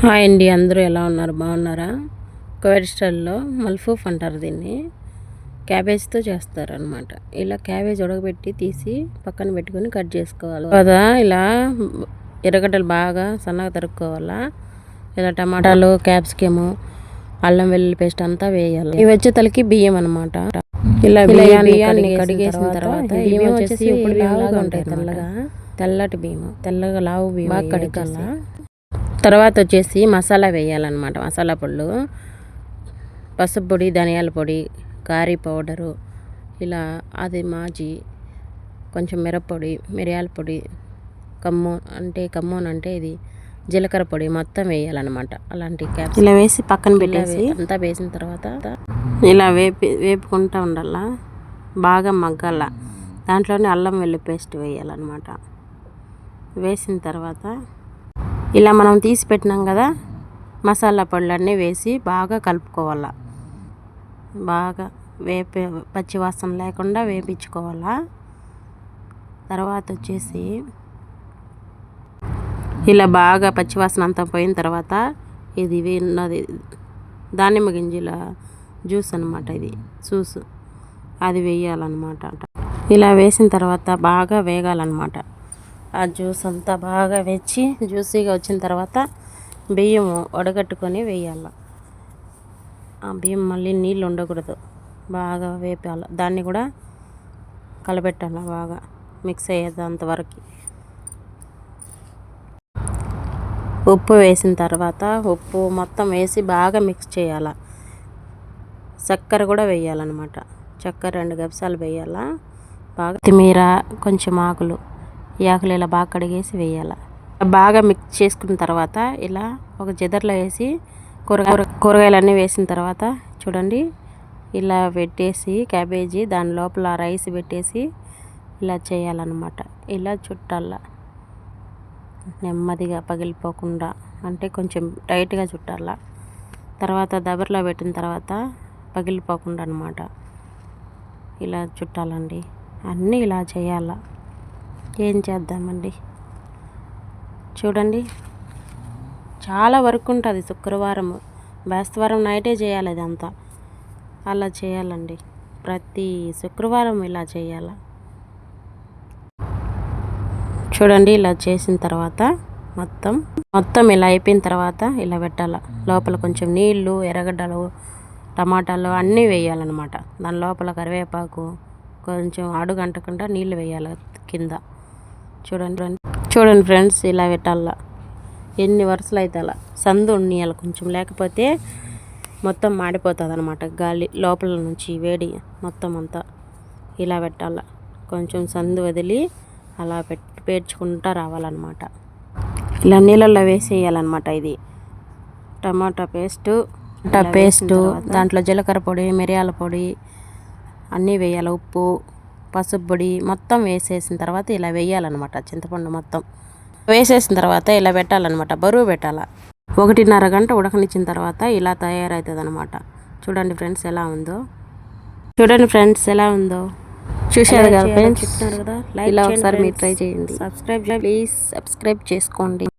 Hi అండి, అందరూ ఎలా ఉన్నారు? బాగున్నారా? కువైట్ స్టైల్లో మల్ఫూఫ్ అంటారు దీన్ని. క్యాబేజ్తో చేస్తారనమాట. ఇలా క్యాబేజ్ ఉడకబెట్టి తీసి పక్కన పెట్టుకొని కట్ చేసుకోవాలి కదా. ఇలా ఎర్రగడ్డలు బాగా సన్నగా తరుక్కోవాలా. ఇలా టమాటాలు, క్యాప్సికము, అల్లం వెల్లుల్లి పేస్ట్ అంతా వేయాలి. ఇవి వచ్చేతలకి బియ్యం అనమాట. ఇలా బియ్యాన్ని కడిగేసిన తర్వాత బియ్యం వచ్చేసి ఇప్పుడు బియ్యంలాగా ఉంటాయి, తెల్లటి బియ్యం, తెల్లగా లావు బియ్యం బాగా కడగాల. తర్వాత వచ్చేసి మసాలా వేయాలన్నమాట. మసాలా పొళ్ళు, పసుపు పొడి, ధనియాల పొడి, కారీ పౌడరు, ఇలా అది మాజీ, కొంచెం మిరప్పొడి, మిరియాల పొడి, కమ్మోన్ అంటే ఇది జీలకర్ర పొడి మొత్తం వేయాలన్నమాట. అలాంటి క్యాప్స్ ఇలా వేసి పక్కన పెట్టేసి అంతా వేసిన తర్వాత ఇలా వేపుకుంటూ ఉండాల, బాగా మగ్గాల. దాంట్లోనే అల్లం వెల్లుల్లి పేస్ట్ వేయాలన్నమాట. వేసిన తర్వాత ఇలా మనం తీసి పెట్టినాం కదా మసాలా పొడులన్నీ వేసి బాగా కలుపుకోవాలా. బాగా పచ్చివాసన లేకుండా వేపించుకోవాలా. తర్వాత వచ్చేసి ఇలా బాగా పచ్చివాసన అంతా పోయిన తర్వాత ఇది ఉన్నది దానిమ్మ గింజల జ్యూస్ అనమాట. ఇది జ్యూస్ అది వేయాలన్నమాట. ఇలా వేసిన తర్వాత బాగా వేగాలన్నమాట. ఆ జ్యూస్ అంతా బాగా వెచ్చి జ్యూసీగా వచ్చిన తర్వాత బియ్యం వడగట్టుకొని వేయాలి. ఆ బియ్యం మళ్ళీ నీళ్ళు ఉండకూడదు, బాగా వేపాలి. దాన్ని కూడా కలబెట్టాలి, బాగా మిక్స్ అయ్యేది అంతవరకు. ఉప్పు వేసిన తర్వాత ఉప్పు మొత్తం వేసి బాగా మిక్స్ చేయాలి. చక్కెర కూడా వేయాలన్నమాట. చక్కెర 2 గబసాలు వేయాలా. బాగా కొత్తిమీర, కొంచెం ఆకులు ఇలా బాగా కడిగేసి వేయాలి. బాగా మిక్స్ చేసుకున్న తర్వాత ఇలా ఒక జదర్లో వేసి కూరగాయలన్నీ వేసిన తర్వాత చూడండి ఇలా పెట్టేసి క్యాబేజీ దాని లోపల రైస్ పెట్టేసి ఇలా చేయాలన్నమాట. ఇలా చుట్టాల నెమ్మదిగా పగిలిపోకుండా, అంటే కొంచెం టైట్గా చుట్టాల. తర్వాత దబర్లో పెట్టిన తర్వాత పగిలిపోకుండా అన్నమాట. ఇలా చుట్టాలండి. అన్నీ ఇలా చేయాల. ఏం చేద్దామండి, చూడండి చాలా వర్క్ ఉంటుంది. శుక్రవారం బేస్తవారం నైటే చేయాలి ఇదంతా. అలా చేయాలండి, ప్రతి శుక్రవారం ఇలా చేయాలి. చూడండి ఇలా చేసిన తర్వాత మొత్తం ఇలా అయిపోయిన తర్వాత ఇలా పెట్టాలి. లోపల కొంచెం నీళ్ళు, ఎర్రగడ్డలు, టమాటాలు అన్నీ వేయాలన్నమాట. దాని లోపల కరివేపాకు, కొంచెం అడుగంటకుండా నీళ్ళు వేయాలి కింద. చూడండి ఫ్రెండ్స్, ఇలా పెట్టాల. ఎన్ని వరుసలు అయితే అలా సందు ఉండియాలి కొంచెం, లేకపోతే మొత్తం మాడిపోతుంది అనమాట. గాలి లోపల నుంచి వేడి మొత్తం అంతా ఇలా పెట్టాల. కొంచెం సందు వదిలి అలా పేర్చుకుంటూ రావాలన్నమాట. ఇలా నీళ్ళల్లో వేసేయాలన్నమాట. ఇది టమాటా పేస్టు, దాంట్లో జీలకర్ర పొడి, మిరియాల పొడి అన్నీ వేయాలి. ఉప్పు, పసుపు పొడి మొత్తం వేసేసిన తర్వాత ఇలా వేయాలన్నమాట. చింతపండు మొత్తం వేసేసిన తర్వాత ఇలా పెట్టాలన్నమాట. బరువు పెట్టాల. 1.5 గంట ఉడకనిచ్చిన తర్వాత ఇలా తయారవుతుంది అనమాట. చూడండి ఫ్రెండ్స్ ఎలా ఉందో. చూశారు కదా ఫ్రెండ్స్, ఇలా ఒకసారి మీరు ట్రై చేయండి. ప్లీజ్ సబ్స్క్రైబ్ చేసుకోండి.